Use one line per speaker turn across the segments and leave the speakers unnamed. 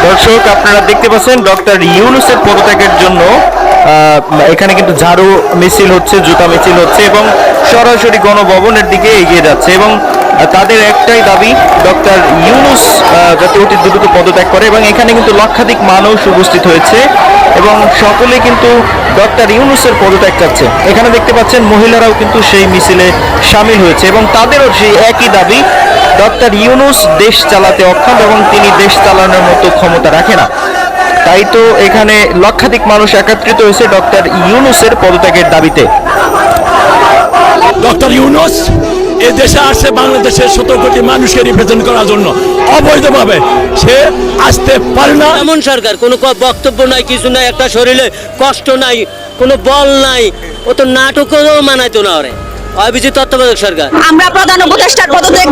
দর্শক আপনারা দেখতে পাচ্ছেন ডক্টর ইউনূসের পদত্যাগের জন্য এখানে কিন্তু ঝাড়ু মিছিল হচ্ছে, জুতা মিছিল হচ্ছে এবং সরাসরি গণভবনের দিকে এগিয়ে যাচ্ছে এবং তাদের একটাই দাবি ডক্টর ইউনূস যাতে অতি দ্রুত পদত্যাগ করে এবং এখানে কিন্তু লক্ষাধিক মানুষ উপস্থিত হয়েছে এবং সকলে কিন্তু ডক্টর ইউনূসের পদত্যাগ চাচ্ছে। এখানে দেখতে পাচ্ছেন মহিলারাও কিন্তু সেই মিছিলে সামিল হয়েছে এবং তাদেরও সেই একই দাবি, ডক্টর ইউনূস দেশ চালাতে অক্ষম এবং তিনি দেশ চালানোর মতো ক্ষমতা রাখে না। তাই তো এখানে লক্ষাধিক মানুষ একত্রিত হয়েছে ডক্টর ইউনূসের পদত্যাগের দাবিতে।
ডক্টর ইউনূস এ দেশে আসছে বাংলাদেশের 17 কোটি মানুষকে রিপ্রেজেন্ট করার জন্য, অবৈধভাবে সে আসতে পারে না।
এমন সরকার কোনো বক্তব্য নাই, কিছু নাই, একটা শরীরে কষ্ট নাই, কোনো বল নাই, ও তো নাটকও মানাইতো না। ওরে অভিজিৎ তত্ত্বাবধায়ক সরকার।
আমরা প্রধান উপদেষ্টার পদত্যাগ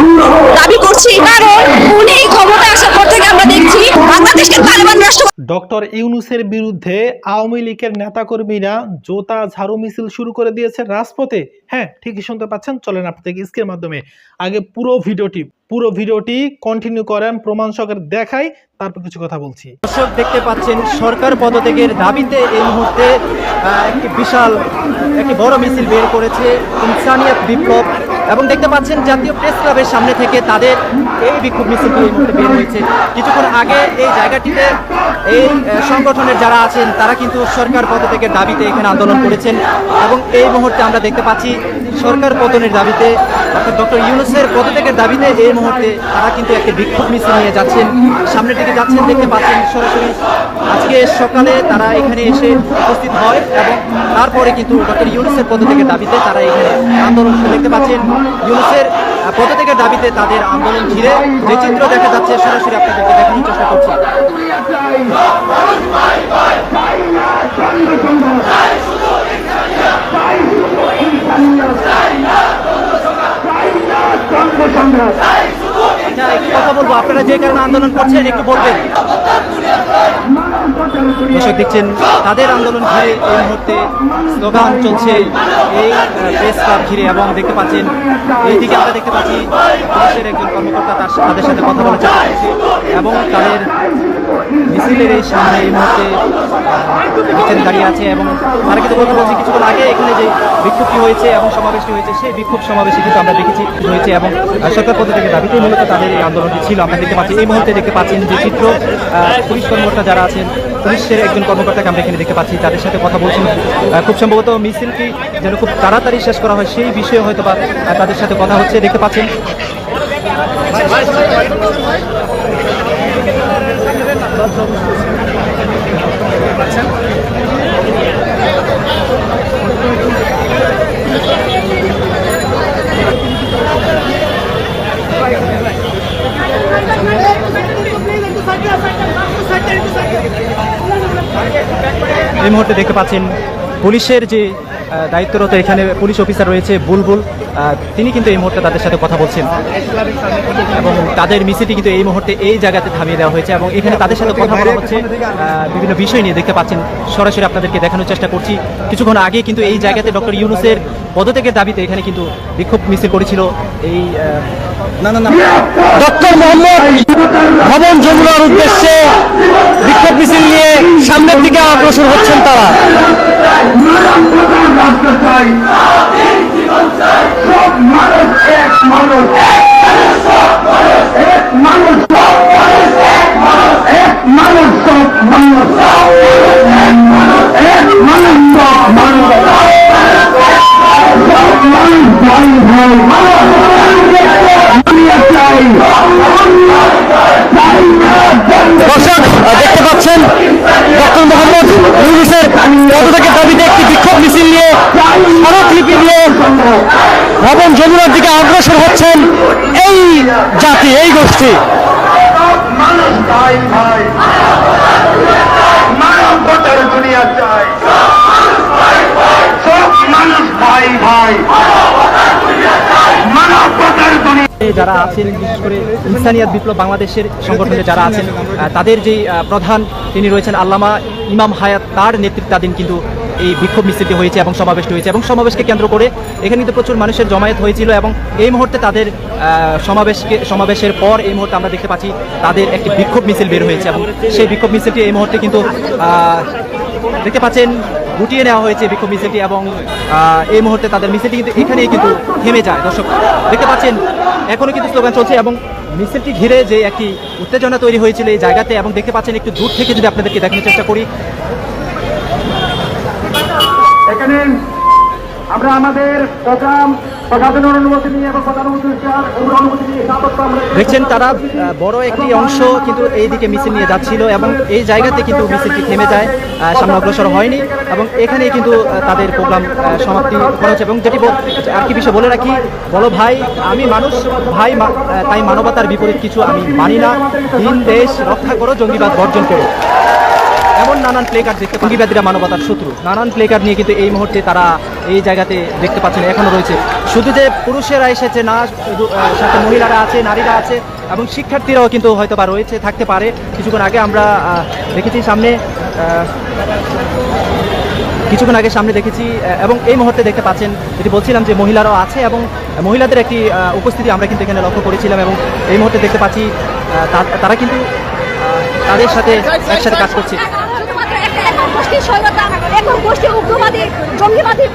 দাবি করছি, কারণ উনি ক্ষমতায় আসার পর থেকে আমরা দেখছি বাংলাদেশকে তালেবান রাষ্ট্র।
ডক্টর ইউনূসের বিরুদ্ধে আওয়ামী লীগের নেতাকর্মীরা জোতা ঝাড়ু মিছিল শুরু করে দিয়েছে রাজপথে। হ্যাঁ, ঠিকই শুনতে পাচ্ছেন। চলেন আপনাদেরকে স্ক্রিনের মাধ্যমে আগে পুরো ভিডিওটি কন্টিনিউ করেন, প্রমাণ সহকারে দেখাই, তারপর কিছু কথা বলছি।
দর্শক দেখতে পাচ্ছেন সরকার পদত্যাগের দাবিতে এই মুহূর্তে একটি বড় মিছিল বের করেছে ইনসানিয়াত বিপ্লব, এবং দেখতে পাচ্ছেন জাতীয় প্রেস ক্লাবের সামনে থেকে তাদের এই বিক্ষোভ মিছিলটি এই মুহূর্তে বের হয়েছে। কিছুক্ষণ আগে এই জায়গাটিতে এই সংগঠনের যারা আছেন তারা কিন্তু সরকার পদত্যাগের দাবিতে এখানে আন্দোলন করেছেন এবং এই মুহূর্তে আমরা দেখতে পাচ্ছি সরকার পতনের দাবিতে অর্থাৎ ডক্টর ইউনূসের পদত্যাগের দাবিতে এই মুহূর্তে তারা কিন্তু একটি বিক্ষোভ মিছিল নিয়ে যাচ্ছেন, সামনের দিকে যাচ্ছেন। দেখতে পাচ্ছেন সরাসরি আজকে সকালে তারা এখানে এসে উপস্থিত হয় এবং তারপরে কিন্তু ডক্টর ইউনূসের পদত্যাগের দাবিতে তারা এখানে আন্দোলন দেখতে পাচ্ছেন। ইউনূসের পদত্যাগের দাবিতে তাদের আন্দোলন ঘিরে যে চিত্র দেখা যাচ্ছে সরাসরি আপনাদেরকে দেখানোর চেষ্টা করছি। আচ্ছা, একটু কথা বলবো, আপনারা যে কারণে আন্দোলন করছেন একটু বলবেন। দর্শক দেখছেন তাদের আন্দোলন ঘিরে এই মুহূর্তে স্লোগান চলছে এই প্রেস ক্লাব ঘিরে এবং দেখতে পাচ্ছেন এইদিকে আমরা দেখতে পাচ্ছি পুলিশের একজন কর্মকর্তা তাদের সাথে কথা বলার চেষ্টা করছে এবং তাদের মিছিলের এই সামনে এই মুহূর্তে দাঁড়িয়ে আছে এবং তারা কিন্তু কথা বলছে। কিছুক্ষণ আগে এখানে যে বিক্ষোভটি হয়েছে এবং সমাবেশটি হয়েছে সেই বিক্ষোভ সমাবেশে কিন্তু আমরা দেখেছি হয়েছে এবং সরকার পদত্যাগের দাবিতে মূলত তাদের এই আন্দোলনটি ছিল। আমরা দেখতে পাচ্ছি এই মুহূর্তে দেখতে পাচ্ছেন যে চিত্র পুলিশ কর্মকর্তা যারা আছেন, পুলিশের একজন কর্মকর্তাকে আমরা এখানে দেখতে পাচ্ছি, তাদের সাথে কথা বলছেন। খুব সম্ভবত মিছিলটি যেন খুব তাড়াতাড়ি শেষ করা হয় সেই বিষয়ে হয়তো বা তাদের সাথে কথা হচ্ছে। দেখতে পাচ্ছেন এই মুহূর্তে দেখতে পাচ্ছেন পুলিশের যে দায়িত্বরত এখানে পুলিশ অফিসার রয়েছে বুলবুল, তিনি কিন্তু এই মুহূর্তে তাদের সাথে কথা বলছেন এবং তাদের মিছিলটি কিন্তু এই মুহূর্তে এই জায়গাতে থামিয়ে দেওয়া হয়েছে এবং এখানে তাদের সাথে কথা বলা হচ্ছে বিভিন্ন বিষয় নিয়ে। দেখতে পাচ্ছেন সরাসরি আপনাদেরকে দেখানোর চেষ্টা করছি। কিছুক্ষণ আগে কিন্তু এই জায়গাতে ডক্টর ইউনূসের পদত্যাগের দাবিতে এখানে কিন্তু বিক্ষোভ মিছিল করেছিল এই
ডক্টর মোহাম্মদ ভবন যমুনার উদ্দেশ্যে বিক্ষোভ মিছিল নিয়ে সামনের দিকে অগ্রসর হচ্ছেন তারা। দর্শক দেখতে পাচ্ছেন ডক্টর মোহাম্মদ ইউনূসের পদত্যাগের দাবিতে একটি বিক্ষোভ মিছিল নিয়ে স্মারকলিপি নিয়ে ভবন যমুনার দিকে অগ্রসর হচ্ছেন এই জাতি, এই গোষ্ঠী।
যারা আছেন বিশেষ করে ইনসানিয়াত বিপ্লব বাংলাদেশের সংগঠনে যারা আছেন তাদের যে প্রধান তিনি রয়েছেন আল্লামা ইমাম হায়াত, তার নেতৃত্বাধীন কিন্তু এই বিক্ষোভ মিছিলটি হয়েছে এবং সমাবেশটি হয়েছে, এবং সমাবেশকে কেন্দ্র করে এখানে কিন্তু প্রচুর মানুষের জমায়েত হয়েছিল। এবং এই মুহূর্তে তাদের সমাবেশের পর এই মুহূর্তে আমরা দেখতে পাচ্ছি তাদের একটি বিক্ষোভ মিছিল বের হয়েছে, এবং সেই বিক্ষোভ মিছিলটি এই মুহূর্তে কিন্তু দেখতে পাচ্ছেন গুটিয়ে নেওয়া হয়েছে বিক্ষোভ মিছিলটি, এবং এই মুহূর্তে তাদের মিছিলটি কিন্তু এখানেই কিন্তু থেমে যায়। দর্শক দেখতে পাচ্ছেন এখনো কিন্তু স্লোগান চলছে, এবং মিছিলটি ঘিরে যে একটি উত্তেজনা তৈরি হয়েছিল এই জায়গাতে, এবং দেখতে পাচ্ছেন একটু দূর থেকে যদি আপনাদেরকে দেখানোর চেষ্টা করি,
এখানে আমরা আমাদের প্রোগ্রাম প্রশাসনের অনুমতি নিয়ে এবং প্রধানমন্ত্রীর অনুমতি নিয়ে
দেখছেন তারা বড় একটি অংশ কিন্তু এই দিকে মিছিল নিয়ে যাচ্ছিল, এবং এই জায়গাতে কিন্তু মিছিলটি থেমে যায়, সামনে অগ্রসর হয়নি, এবং এখানে কিন্তু তাদের প্রোগ্রাম সমাপ্তি করেছে। এবং যেটি আর কি বিষয় বলে রাখি, বলো ভাই আমি মানুষ ভাই, তাই মানবতার বিপরীত কিছু আমি মানি না, দিন দেশ রক্ষা করো, জঙ্গিবাদ বর্জন করো, এমন নানান প্লে কার্ড দেখতে, জঙ্গিবাদীরা মানবতার শত্রু, নানান প্লে কার্ড নিয়ে কিন্তু এই মুহূর্তে তারা এই জায়গাতে দেখতে পাচ্ছেন এখনো রয়েছে। শুধু যে পুরুষেরা এসেছে না, শুধু সাথে মহিলারা আছে, নারীরা আছে, এবং শিক্ষার্থীরাও কিন্তু হয়তো বা রয়েছে, থাকতে পারে। কিছুক্ষণ আগে আমরা দেখেছি কিছুক্ষণ আগে সামনে দেখেছি, এবং এই মুহূর্তে দেখতে পাচ্ছেন যেটি বলছিলাম যে মহিলারাও আছে, এবং মহিলাদের একটি উপস্থিতি আমরা কিন্তু এখানে লক্ষ্য করেছিলাম, এবং এই মুহূর্তে দেখতে পাচ্ছি তারা কিন্তু তাদের সাথে একসাথে কাজ করছে।
উগ্রবাদী জঙ্গিবাদী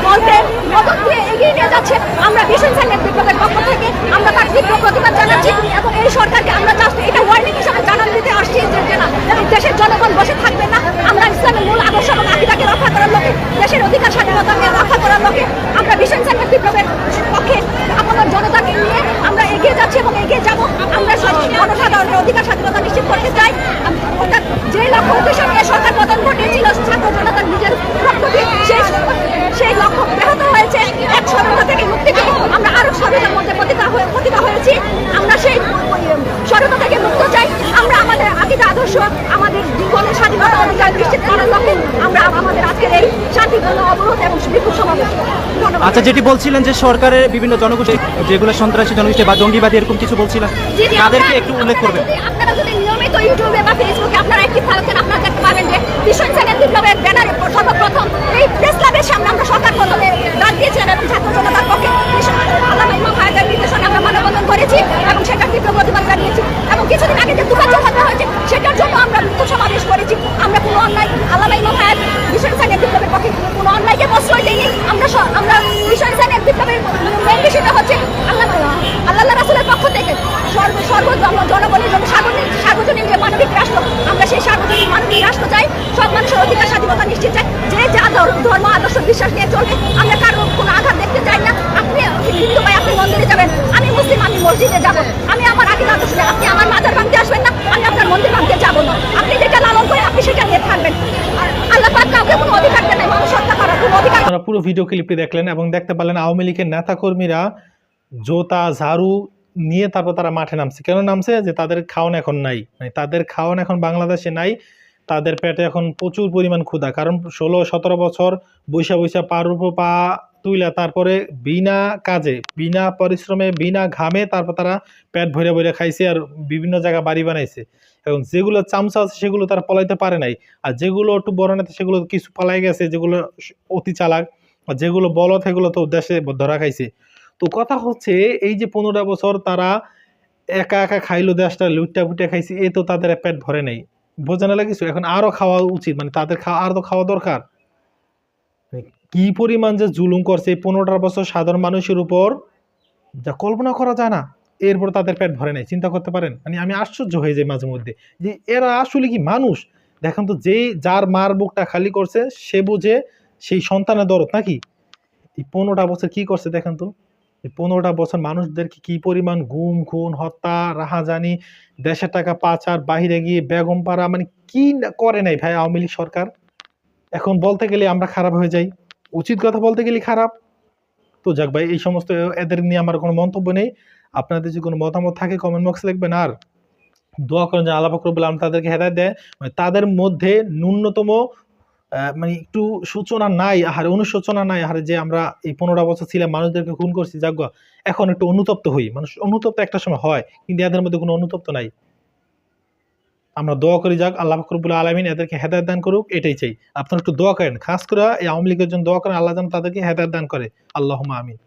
বলতে মদত দিয়ে এগিয়ে নিয়ে যাচ্ছে। আমরা ভীষণ সাইলেন্ট বিপ্লবের পক্ষ থেকে আমরা তার তীব্র প্রতিবাদ জানাচ্ছি, এবং এই সরকারকে আমরা জাস্ট এটা ওয়ার্নিং হিসাবে জানান দিতে আসছি যে না, দেশের জনগণ বসে থাকবে না। আমরা ইসলামের মূল আদর্শ এবং আকীদাকে রক্ষা করার লোকে, দেশের অধিকার স্বাধীনতাকে রক্ষা করার লোকে আমরা ভীষণ সাইলেন্ট বিপ্লবের পক্ষে আপনার জনতাকে নিয়ে আমরা এগিয়ে যাচ্ছি এবং এগিয়ে যাব। আমরা জনসাধারণের অধিকার স্বাধীনতা নিশ্চিত করতে চাই। অর্থাৎ যে লক্ষ্য উদ্দেশ্য নিয়ে সরকার পতন ঘটিয়েছিল ছাত্র জনতার নিজের রক্তকে, সেই লক্ষ্য ব্যাহত হয়েছে। এক স্বাধীনতা থেকে মুক্তি পেয়ে আমরা আরো স্বাধীনতার মধ্যে পতিত হয়েছি। আমরা সেই স্বাধীনতা থেকে মুক্ত চাই। আমরা আমাদের আকীদা আদর্শ, আমাদের জীবনের স্বাধীনতা অধিকার নিশ্চিত করার লক্ষ্যে আমরা আমাদের আজকের এই শান্তিপূর্ণ অবরোধ এবং বিক্ষোভ সমাবেশ।
আচ্ছা, যেটি বলছিলেন যে সরকারের বিভিন্ন জনগোষ্ঠী যেগুলো সন্ত্রাসী জনগোষ্ঠী বা জঙ্গিবাদী এরকম কিছু বলছিলেন, তাদেরকে একটু উল্লেখ করবেন।
আপনারা যদি নিয়মিত ইউটিউবে বা ফেসবুকে আপনারা একটি থাকেন, আপনারা দেখতে পাবেন যে ভীষণ সাইলেন্ট বিপ্লবের ব্যানারে সর্বপ্রথম এই প্রেস ক্লাবের সামনে আমরা সরকার পতনের ডাক দিয়েছিলাম, এবং ছাত্র জনতার পক্ষে আল্লামা ইমাম হায়দার নির্দেশনে আমরা মানববন্ধন করেছি এবং সেটার তীব্র প্রতিবাদ জানিয়েছি। এবং কিছুদিন আগে যে দুর্গাচর হত্যা হয়েছে সেটার জন্য আমরা বিক্ষোভ সমাবেশ করেছি। আমরা কোনো অন্যায়, আল্লামা ইমাম হায়াত ভীষণ সাইলেন্ট বিপ্লবের পক্ষে কোনো অন্যায়কে প্রশ্রয় দিইনি। আমরা ভীষণ সাইলেন্ট বিপ্লবের মেন বিষয়টা হচ্ছে আল্লাহ রাসূলের পক্ষ থেকে জনগণের জন্য সার্বজনীন যে মানবিক রাষ্ট্র, আমরা সেই সার্বজনীন মানবিক রাষ্ট্র চাই। সব মানুষের অধিকার স্বাধীনতা নিশ্চিত চাই। যে যা ধর্ম আদর্শ বিশ্বাস নিয়ে চলবে, আমরা কারো কোনো আঘাত দেখতে চাই না। আপনি হিন্দু ভাই আপনি মন্দিরে যাবেন, আমি মুসলিম আমি মসজিদে যাব। আমি আমার আকীদা আদর্শ, আপনি আমার মাজার ভাঙতে আসবেন না, আমি আপনার মন্দির ভাঙতে যাবো না। আপনি যেটা লালন করে আপনি সেটা নিয়ে থাকবেন। আর আল্লাহ পাক কাউকে কোনো অধিকার দেন নাই, মানুষ হত্যা করার কোনো অধিকার।
আপনারা পুরো ভিডিও ক্লিপটি দেখলেন এবং দেখতে পারলেন আওয়ামী লীগের নেতাকর্মীরা জোতা ঝাড়ু নিয়ে তারপর তারা মাঠে নামছে। কেন নামছে? যে তাদের খাওয়ান এখন নাই, মানে তাদের খাওয়ান এখন বাংলাদেশে নাই। তাদের পেটে এখন প্রচুর পরিমাণ ক্ষুধা, কারণ 16-17 বছর বৈশা পার উপর পা তুইলা তারপরে বিনা কাজে, বিনা পরিশ্রমে, বিনা ঘামে তারপর তারা পেট ভরে ভরে খাইছে আর বিভিন্ন জায়গায় বাড়ি বানাইছে। এবং যেগুলো চামচা আছে সেগুলো তারা পলাইতে পারে নাই, আর যেগুলো একটু বড় নেতা সেগুলো কিছু পালাই গেছে, যেগুলো অতি চালাক, আর যেগুলো বলদ সেগুলো তো দেশে ধরা খাইছে। তো কথা হচ্ছে এই যে 15 বছর তারা একা একা খাইলো, দেশটা লুটটা ফুটে খাইছে, এ তো তাদের পেট ভরে নাই। বোঝানো লাগিস এখন আরো খাওয়া উচিত, মানে তাদের আর তো খাওয়া দরকার। কি পরিমাণ যে জুলুম করছে এই 15 বছর সাধারণ মানুষের উপর, যা কল্পনা করা যায় না। এরপর তাদের পেট ভরে নাই, চিন্তা করতে পারেন? মানে আমি আশ্চর্য হয়ে যাই মাঝে মধ্যে যে এরা আসলে কি মানুষ? দেখেন তো, যে যার মার বুকটা খালি করছে সে বুঝে সেই সন্তানের দরদ নাকি? এই 15টা বছর কি করছে দেখেন তো। এই 15টা বছর মানুষদেরকে কি পরিমাণ গুম খুন হত্যা রাহাজানি, দেশের টাকা পাচার, বাহিরে গিয়ে বেগম পাড়া, মানে কি করে নাই ভাই আওয়ামী লীগ সরকার। এখন বলতে গেলে আমরা খারাপ হয়ে যাই, উচিত কথা বলতে গেলে খারাপ। তো যাক ভাই, এই সমস্ত এদের নিয়ে আমার কোনো মন্তব্য নেই। আপনাদের যদি কোনো মতামত থাকে কমেন্ট বক্সে লিখবেন, আর দোয়া করেন যে আল্লাহ পাক রব্বুল আলামিন তাদেরকে হেদায়েত দেয়। মানে তাদের মধ্যে ন্যূনতম মানে একটু সূচনা নাই, আহারে অনুশোচনা নাই, আহারে যে আমরা এই 15 বছর ছিলাম মানুষদেরকে খুন করছি, যাক এখন একটু অনুতপ্ত হই। মানুষ অনুতপ্ত একটা সময় হয়, কিন্তু এদের মধ্যে কোনো অনুতপ্ত নাই। আমরা দোয়া করি যাক আল্লাহ পাক রব্বুল আলামিন এদেরকে হেদায়েত দান করুক, এটাই চাই। আপনারা একটু দোয়া করেন, খাস করে এই আওয়ামী লীগের জন্য দোয়া করেন, আল্লাহ যেন তাদেরকে হেদায়েত দান করে। আল্লাহুম্মা আমিন।